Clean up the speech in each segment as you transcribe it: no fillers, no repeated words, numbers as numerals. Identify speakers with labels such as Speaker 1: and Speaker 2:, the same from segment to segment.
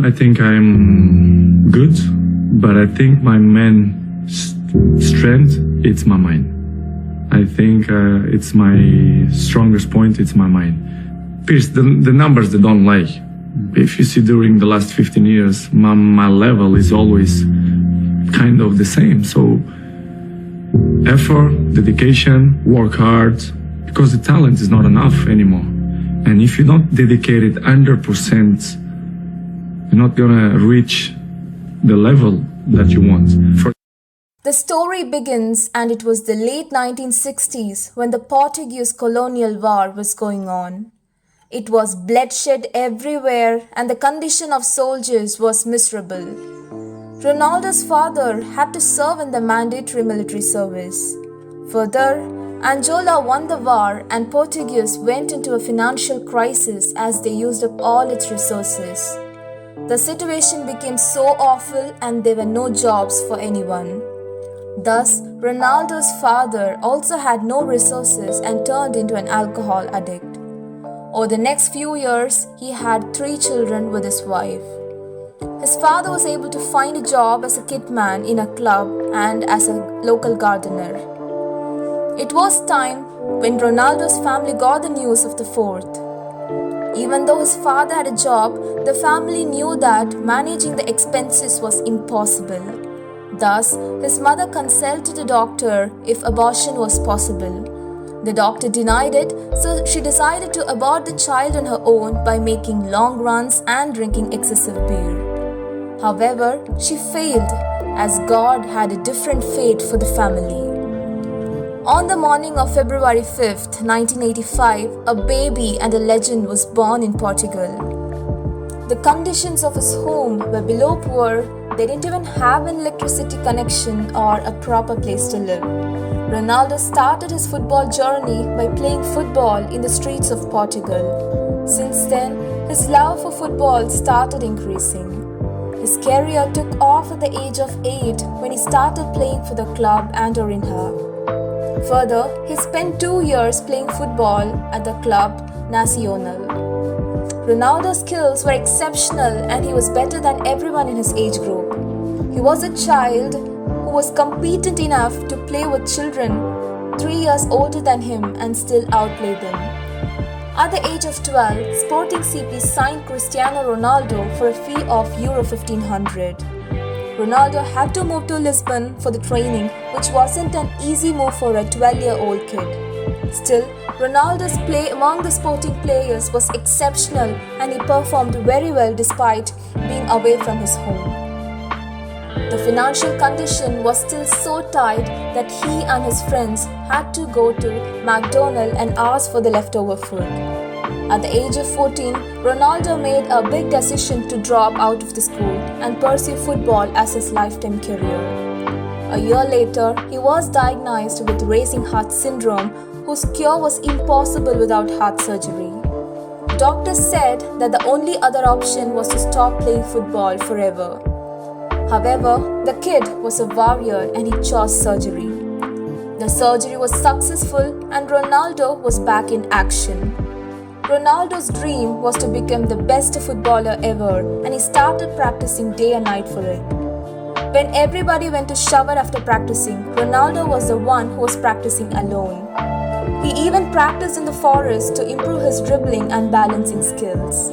Speaker 1: I think I'm good, but I think my main strength, it's my mind. I think it's my strongest point, it's my mind. Pierce, the numbers they don't lie. If you see during the last 15 years, my level is always kind of the same. So effort, dedication, work hard, because the talent is not enough anymore. And if you don't dedicate it 100%, you're not gonna reach the level that you want.
Speaker 2: The story begins, and it was the late 1960s when the Portuguese colonial war was going on. It was bloodshed everywhere, and the condition of soldiers was miserable. Ronaldo's father had to serve in the mandatory military service. Further, Angola won the war, and Portuguese went into a financial crisis as they used up all its resources. The situation became so awful, and there were no jobs for anyone. Thus, Ronaldo's father also had no resources and turned into an alcohol addict. Over the next few years, he had 3 children with his wife. His father was able to find a job as a kitman in a club and as a local gardener. It was time when Ronaldo's family got the news of the fourth. Even though his father had a job, the family knew that managing the expenses was impossible. Thus, his mother consulted a doctor if abortion was possible. The doctor denied it, so she decided to abort the child on her own by making long runs and drinking excessive beer. However, she failed, as God had a different fate for the family. On the morning of February 5th, 1985, a baby and a legend was born in Portugal. The conditions of his home were below poor. They didn't even have an electricity connection or a proper place to live. Ronaldo started his football journey by playing football in the streets of Portugal. Since then, his love for football started increasing. His career took off at the age of 8 when he started playing for the club Andorinha. Further, he spent 2 years playing football at the club Nacional. Ronaldo's skills were exceptional, and he was better than everyone in his age group. He was a child who was competent enough to play with children 3 years older than him and still outplay them. At the age of 12, Sporting CP signed Cristiano Ronaldo for a fee of Euro 1500. Ronaldo had to move to Lisbon for the training, which wasn't an easy move for a 12-year-old kid. Still, Ronaldo's play among the Sporting players was exceptional, and he performed very well despite being away from his home. The financial condition was still so tight that he and his friends had to go to McDonald's and ask for the leftover food. At the age of 14, Ronaldo made a big decision to drop out of the school and pursue football as his lifetime career. A year later, he was diagnosed with racing heart syndrome, whose cure was impossible without heart surgery. Doctors said that the only other option was to stop playing football forever. However, the kid was a warrior and he chose surgery. The surgery was successful and Ronaldo was back in action. Ronaldo's dream was to become the best footballer ever, and he started practicing day and night for it. When everybody went to shower after practicing, Ronaldo was the one who was practicing alone. He even practiced in the forest to improve his dribbling and balancing skills.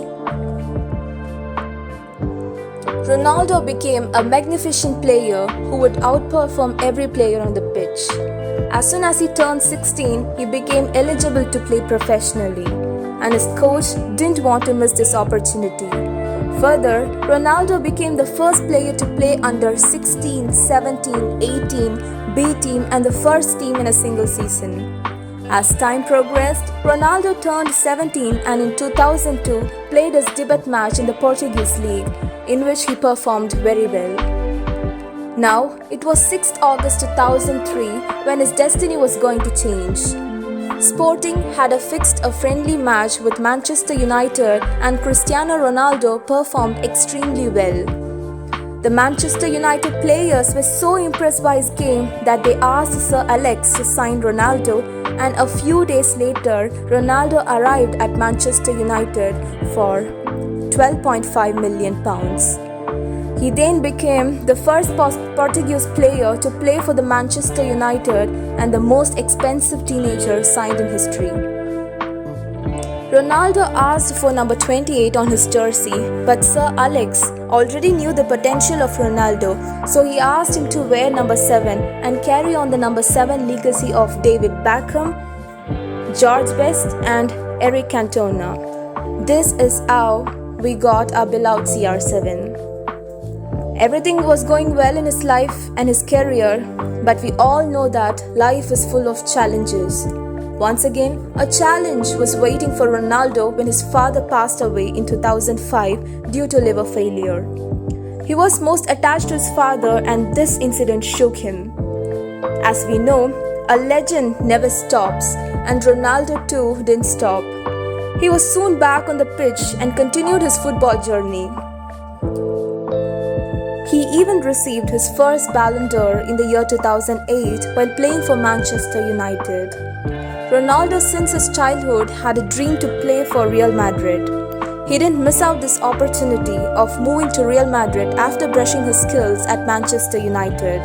Speaker 2: Ronaldo became a magnificent player who would outperform every player on the pitch. As soon as he turned 16, he became eligible to play professionally, and his coach didn't want to miss this opportunity. Further, Ronaldo became the first player to play under 16, 17, 18, B team and the first team in a single season. As time progressed, Ronaldo turned 17 and in 2002 played his debut match in the Portuguese League, in which he performed very well. Now, it was 6th August 2003 when his destiny was going to change. Sporting had fixed a friendly match with Manchester United and Cristiano Ronaldo performed extremely well. The Manchester United players were so impressed by his game that they asked Sir Alex to sign Ronaldo, and a few days later, Ronaldo arrived at Manchester United for £12.5 million. He then became the first Portuguese player to play for the Manchester United and the most expensive teenager signed in history. Ronaldo asked for number 28 on his jersey, but Sir Alex already knew the potential of Ronaldo, so he asked him to wear number 7 and carry on the number 7 legacy of David Beckham, George Best and Eric Cantona. This is how we got our beloved CR7. Everything was going well in his life and his career, but we all know that life is full of challenges. Once again, a challenge was waiting for Ronaldo when his father passed away in 2005 due to liver failure. He was most attached to his father and this incident shook him. As we know, a legend never stops, and Ronaldo too didn't stop. He was soon back on the pitch and continued his football journey. He even received his first Ballon d'Or in the year 2008 while playing for Manchester United. Ronaldo since his childhood had a dream to play for Real Madrid. He didn't miss out this opportunity of moving to Real Madrid after brushing his skills at Manchester United.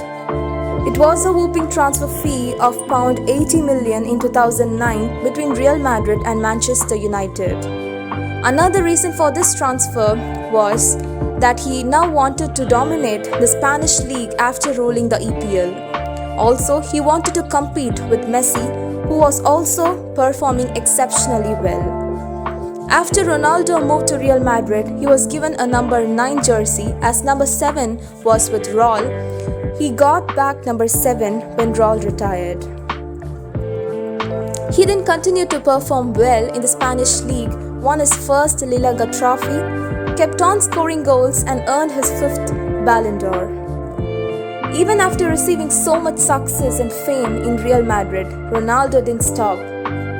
Speaker 2: It was a whopping transfer fee of £80 million in 2009 between Real Madrid and Manchester United. Another reason for this transfer was that he now wanted to dominate the Spanish league after ruling the EPL. Also, he wanted to compete with Messi, who was also performing exceptionally well. After Ronaldo moved to Real Madrid, he was given a number 9 jersey as number 7 was with Raul. He got back number 7 when Raul retired. He then continued to perform well in the Spanish league, won his first La Liga trophy, kept on scoring goals and earned his 5th Ballon d'Or. Even after receiving so much success and fame in Real Madrid, Ronaldo didn't stop.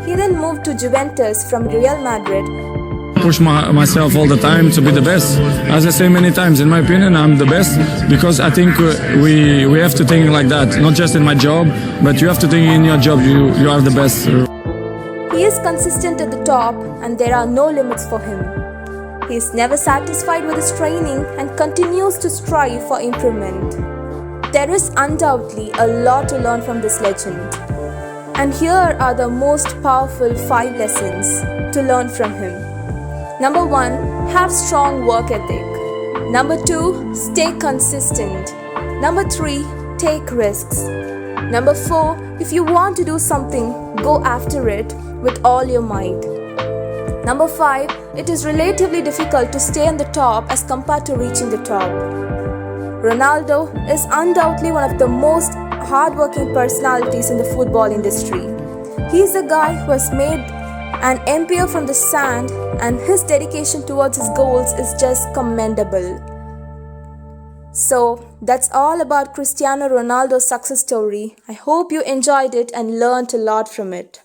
Speaker 2: He then moved to Juventus from Real Madrid.
Speaker 3: Push myself all the time to be the best. As I say many times, in my opinion, I'm the best because I think we have to think like that. Not just in my job, but you have to think in your job you are the best.
Speaker 2: He is consistent at the top and there are no limits for him. He is never satisfied with his training and continues to strive for improvement. There is undoubtedly a lot to learn from this legend. And here are the most powerful 5 lessons to learn from him. Number 1, have strong work ethic. Number 2, stay consistent. Number 3, take risks. Number 4, if you want to do something, go after it with all your might. Number 5, it is relatively difficult to stay on the top as compared to reaching the top. Ronaldo is undoubtedly one of the most hardworking personalities in the football industry. He is a guy who has made an empire from the sand, and his dedication towards his goals is just commendable. So that's all about Cristiano Ronaldo's success story. I hope you enjoyed it and learned a lot from it.